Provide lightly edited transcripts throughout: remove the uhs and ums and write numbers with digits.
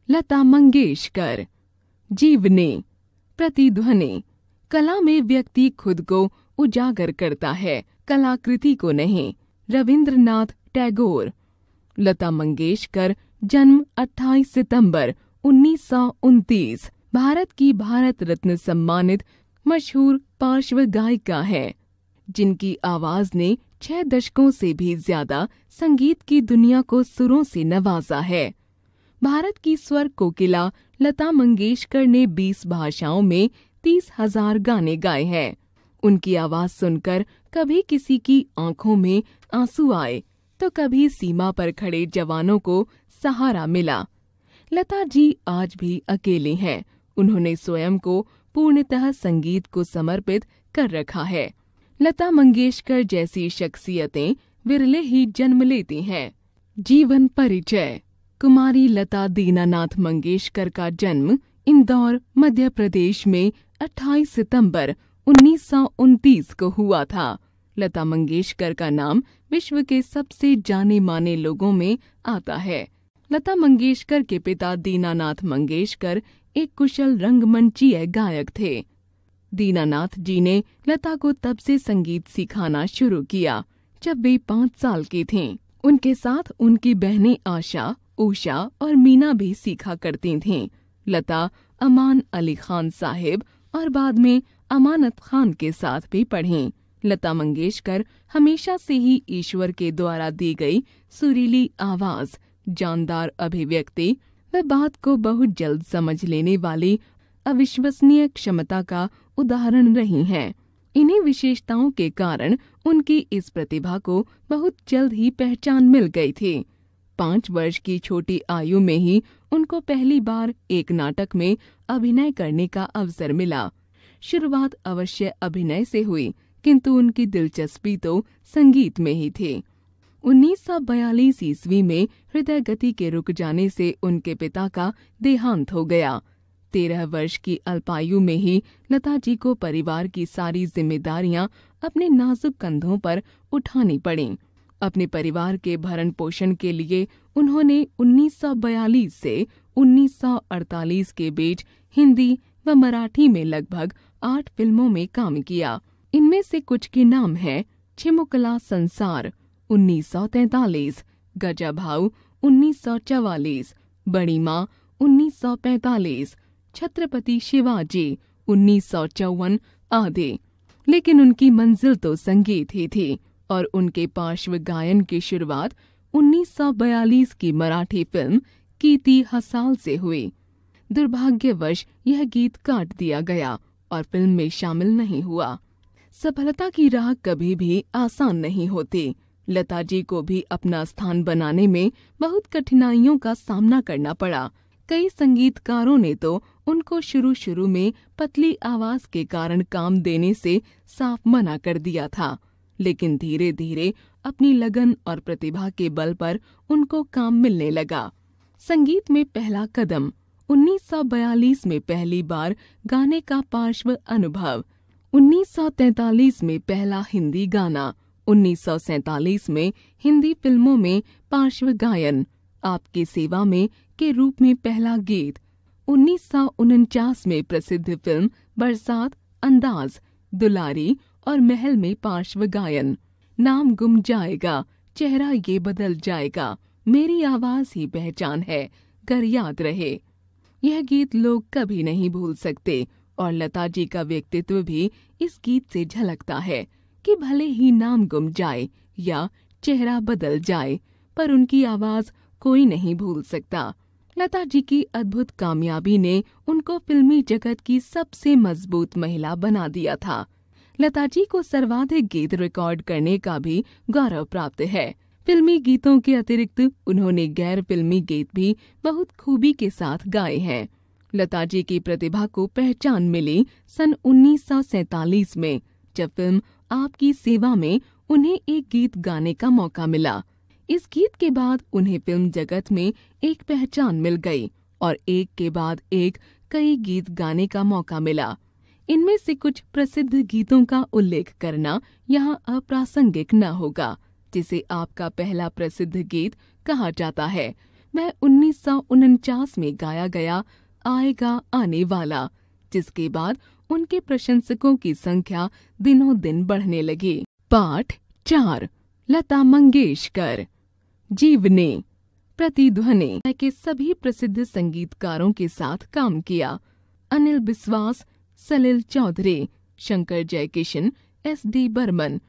लता मंगेशकर। जीवनी, प्रतिध्वनि। कला में व्यक्ति खुद को उजागर करता है, कलाकृति को नहीं। रविंद्रनाथ टैगोर। लता मंगेशकर जन्म 28 सितंबर 1929, भारत की भारत रत्न सम्मानित मशहूर पार्श्व गायिका है, जिनकी आवाज ने 6 दशकों से भी ज्यादा संगीत की दुनिया को सुरों से नवाजा है। भारत की स्वर कोकिला लता मंगेशकर ने 20 भाषाओं में 30,000 गाने गाए हैं। उनकी आवाज सुनकर कभी किसी की आंखों में आंसू आए, तो कभी सीमा पर खड़े जवानों को सहारा मिला। लता जी आज भी अकेली हैं। उन्होंने स्वयं को पूर्णतः संगीत को समर्पित कर रखा है। लता मंगेशकर जैसी शख्सियतें विरले ही जन्म लेती हैं। जीवन परिचय। कुमारी लता दीनानाथ मंगेशकर का जन्म इंदौर, मध्य प्रदेश में 28 सितंबर 1929 को हुआ था। लता मंगेशकर का नाम विश्व के सबसे जाने माने लोगों में आता है। लता मंगेशकर के पिता दीनानाथ मंगेशकर एक कुशल रंगमंचीय गायक थे। दीनानाथ जी ने लता को तब से संगीत सिखाना शुरू किया जब वे 5 साल की थीं। उनके साथ उनकी बहनें आशा, उषा और मीना भी सीखा करती थीं। लता अमान अली खान साहिब और बाद में अमानत खान के साथ भी पढ़ीं। लता मंगेशकर हमेशा से ही ईश्वर के द्वारा दी गई सुरीली आवाज, जानदार अभिव्यक्ति व बात को बहुत जल्द समझ लेने वाली अविश्वसनीय क्षमता का उदाहरण रही हैं। इन्हीं विशेषताओं के कारण उनकी इस प्रतिभा को बहुत जल्द ही पहचान मिल गई थी। 5 वर्ष की छोटी आयु में ही उनको पहली बार एक नाटक में अभिनय करने का अवसर मिला। शुरुआत अवश्य अभिनय से हुई, किंतु उनकी दिलचस्पी तो संगीत में ही थी। 1942 ईस्वी में हृदय गति के रुक जाने से उनके पिता का देहांत हो गया। 13 वर्ष की अल्पायु में ही लता जी को परिवार की सारी जिम्मेदारियां अपने नाजुक कंधों पर उठानी पड़ीं। अपने परिवार के भरण पोषण के लिए उन्होंने 1942 से 1948 के बीच हिंदी व मराठी में लगभग 8 फिल्मों में काम किया। इनमें से कुछ के नाम हैं छिमुकला संसार 1943, गजाभाऊ 1944, बड़ी माँ 1945, छत्रपति शिवाजी 1954 आदि। लेकिन उनकी मंजिल तो संगीत ही थी और उनके पार्श्व गायन की शुरुआत 1942 की मराठी फिल्म कीर्ति हसाल से हुई। दुर्भाग्यवश यह गीत काट दिया गया और फिल्म में शामिल नहीं हुआ। सफलता की राह कभी भी आसान नहीं होती। लता जी को भी अपना स्थान बनाने में बहुत कठिनाइयों का सामना करना पड़ा। कई संगीतकारों ने तो उनको शुरू में पतली आवाज के कारण काम देने से साफ मना कर दिया था, लेकिन धीरे धीरे अपनी लगन और प्रतिभा के बल पर उनको काम मिलने लगा। संगीत में पहला कदम 1942 में पहली बार गाने का पार्श्व अनुभव, 1943 में पहला हिंदी गाना, 1947 में हिंदी फिल्मों में पार्श्व गायन, आपकी सेवा में के रूप में पहला गीत, 1949 में प्रसिद्ध फिल्म बरसात, अंदाज, दुलारी और महल में पार्श्व गायन, नाम गुम जाएगा, चेहरा ये बदल जाएगा, मेरी आवाज ही पहचान है, गर याद रहे। यह गीत लोग कभी नहीं भूल सकते और लता जी का व्यक्तित्व भी इस गीत से झलकता है कि भले ही नाम गुम जाए या चेहरा बदल जाए, पर उनकी आवाज कोई नहीं भूल सकता। लता जी की अद्भुत कामयाबी ने उनको फिल्मी जगत की सबसे मजबूत महिला बना दिया था। लता जी को सर्वाधिक गीत रिकॉर्ड करने का भी गौरव प्राप्त है। फिल्मी गीतों के अतिरिक्त उन्होंने गैर फिल्मी गीत भी बहुत खूबी के साथ गाए हैं। लता जी की प्रतिभा को पहचान मिली सन 1947 में, जब फिल्म आपकी सेवा में उन्हें एक गीत गाने का मौका मिला। इस गीत के बाद उन्हें फिल्म जगत में एक पहचान मिल गई और एक के बाद एक कई गीत गाने का मौका मिला। इनमें से कुछ प्रसिद्ध गीतों का उल्लेख करना यहाँ अप्रासंगिक न होगा, जिसे आपका पहला प्रसिद्ध गीत कहा जाता है। वह 1949 में गाया गया आएगा आने वाला, जिसके बाद उनके प्रशंसकों की संख्या दिनों दिन बढ़ने लगी। पाठ 4 लता मंगेशकर जीवनी। प्रतिध्वनि के सभी प्रसिद्ध संगीतकारों के साथ काम किया। अनिल बिस्वास, Salil Chaudhary, Shankar Jaikishan, S.D. Burman,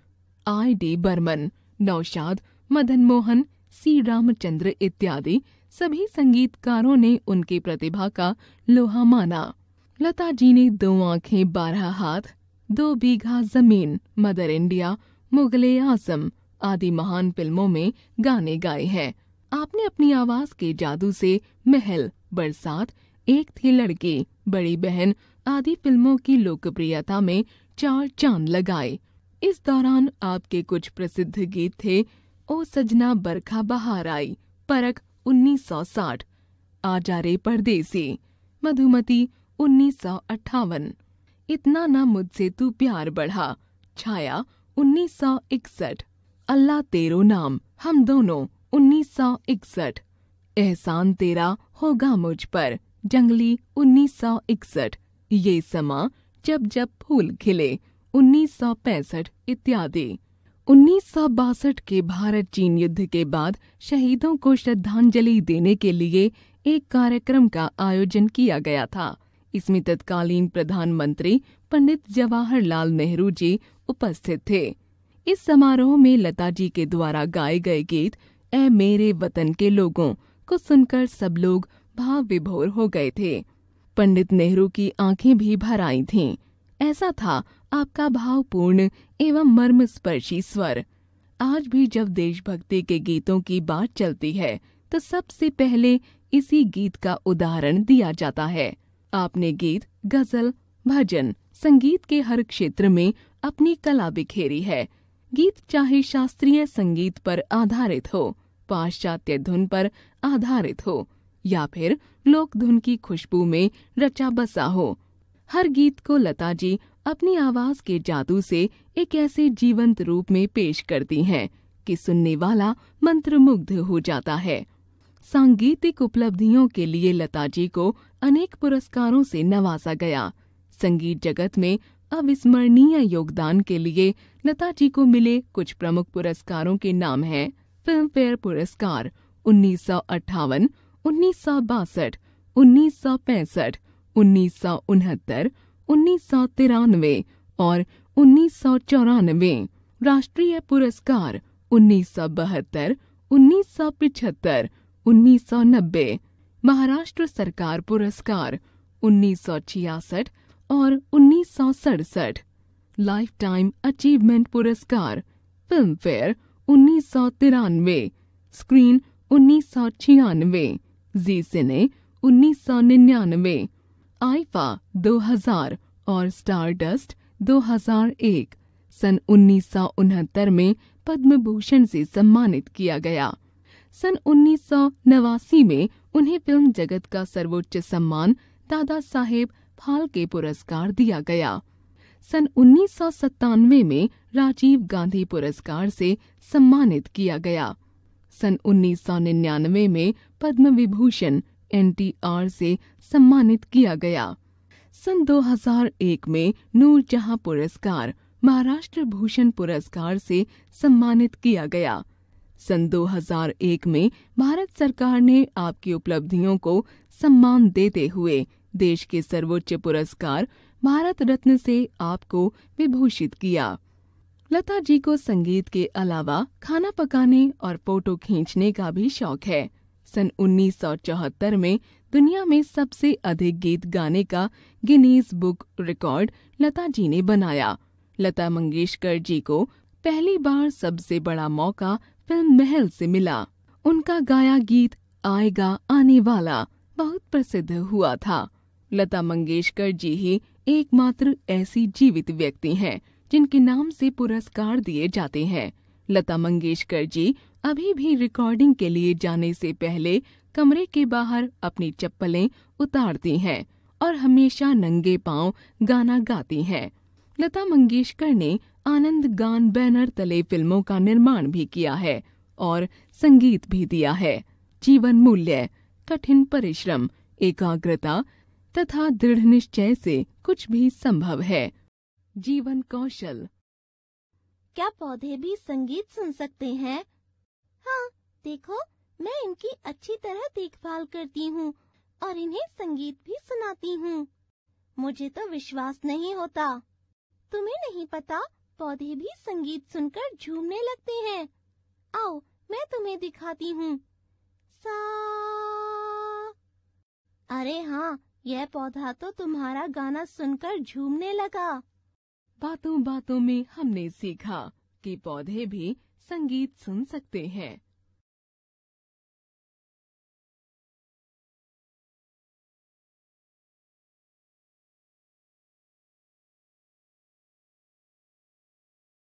I.D. Burman, Naushad, Madan Mohan, C. Ramchandra इत्यादि सभी संगीतकारों ने उनकी प्रतिभा का लोहा माना। लता जी ने 2 आँखें 12 हाथ, 2 बीघा जमीन, मदर इंडिया, मुगले आजम आदि महान फिल्मों में गाने गाए हैं। आपने अपनी आवाज के जादू से महल, बरसात, एक थी लड़की, बड़ी बहन आदि फिल्मों की लोकप्रियता में 4 चांद लगाए। इस दौरान आपके कुछ प्रसिद्ध गीत थे ओ सजना बरखा बहार आई, परख 1960, आजा रे परदेसी, मधुमती 1958, इतना ना मुझसे तू प्यार बढ़ा, छाया 1961, अल्लाह तेरो नाम, हम दोनों 1961, एहसान तेरा होगा मुझ पर, जंगली 1961, ये समा जब जब फूल खिले 1965 इत्यादि। 1962 के भारत चीन युद्ध के बाद शहीदों को श्रद्धांजलि देने के लिए एक कार्यक्रम का आयोजन किया गया था। इसमें तत्कालीन प्रधानमंत्री पंडित जवाहरलाल नेहरू जी उपस्थित थे। इस समारोह में लता जी के द्वारा गाए गए गीत ए मेरे वतन के लोगों को सुनकर सब लोग भाव विभोर हो गए थे। पंडित नेहरू की आंखें भी भर आई थीं। ऐसा था आपका भावपूर्ण एवं मर्मस्पर्शी स्वर। आज भी जब देशभक्ति के गीतों की बात चलती है तो सबसे पहले इसी गीत का उदाहरण दिया जाता है। आपने गीत, गजल, भजन, संगीत के हर क्षेत्र में अपनी कला बिखेरी है। गीत चाहे शास्त्रीय संगीत पर आधारित हो, पाश्चात्य धुन पर आधारित हो या फिर लोक धुन की खुशबू में रचा बसा हो, हर गीत को लता जी अपनी आवाज के जादू से एक ऐसे जीवंत रूप में पेश करती हैं कि सुनने वाला मंत्रमुग्ध हो जाता है। सांगीतिक उपलब्धियों के लिए लता जी को अनेक पुरस्कारों से नवाजा गया। संगीत जगत में अविस्मरणीय योगदान के लिए लता जी को मिले कुछ प्रमुख पुरस्कारों के नाम हैं: फिल्म फेयर पुरस्कार 1958, 1962, 1965, 1969, 1993 और 1994, राष्ट्रीय पुरस्कार 1972, 1975, 1990, महाराष्ट्र सरकार पुरस्कार 1966 और 1967, लाइफ टाइम अचीवमेंट पुरस्कार फिल्म फेयर 1993, स्क्रीन 1996, जी सिने 1999, आईफा 2000 और स्टारडस्ट 2001। सन 1969 में पद्म भूषण से सम्मानित किया गया। सन 1989 में उन्हें फिल्म जगत का सर्वोच्च सम्मान दादा साहेब फाल्के पुरस्कार दिया गया। सन 1997 में राजीव गांधी पुरस्कार से सम्मानित किया गया। सन 1999 में पद्म विभूषण NTR से सम्मानित किया गया। सन 2001 में नूरजहां पुरस्कार, महाराष्ट्र भूषण पुरस्कार से सम्मानित किया गया। सन 2001 में भारत सरकार ने आपकी उपलब्धियों को सम्मान देते हुए देश के सर्वोच्च पुरस्कार भारत रत्न से आपको विभूषित किया। लता जी को संगीत के अलावा खाना पकाने और फोटो खींचने का भी शौक है। सन 1974 में दुनिया में सबसे अधिक गीत गाने का Guinness book record Lata ji ने बनाया। लता मंगेशकर जी को पहली बार सबसे बड़ा मौका फिल्म महल से मिला। उनका गाया गीत आएगा आने वाला बहुत प्रसिद्ध हुआ था। लता मंगेशकर जी ही एकमात्र ऐसी जीवित व्यक्ति हैं जिनके नाम से पुरस्कार दिए जाते हैं। लता मंगेशकर जी अभी भी रिकॉर्डिंग के लिए जाने से पहले कमरे के बाहर अपनी चप्पलें उतारती हैं और हमेशा नंगे पांव गाना गाती हैं। लता मंगेशकर ने आनंद गान बैनर तले फिल्मों का निर्माण भी किया है और संगीत भी दिया है। जीवन मूल्य, कठिन परिश्रम, एकाग्रता तथा दृढ़ निश्चय से कुछ भी संभव है। जीवन कौशल। क्या पौधे भी संगीत सुन सकते हैं? हाँ, देखो, मैं इनकी अच्छी तरह देखभाल करती हूँ और इन्हें संगीत भी सुनाती हूँ। मुझे तो विश्वास नहीं होता। तुम्हें नहीं पता, पौधे भी संगीत सुनकर झूमने लगते हैं। आओ, मैं तुम्हें दिखाती हूँ। सा। अरे हाँ, यह पौधा तो तुम्हारा गाना सुनकर झूमने लगा। बातों बातों में हमने सीखा कि पौधे भी संगीत सुन सकते हैं।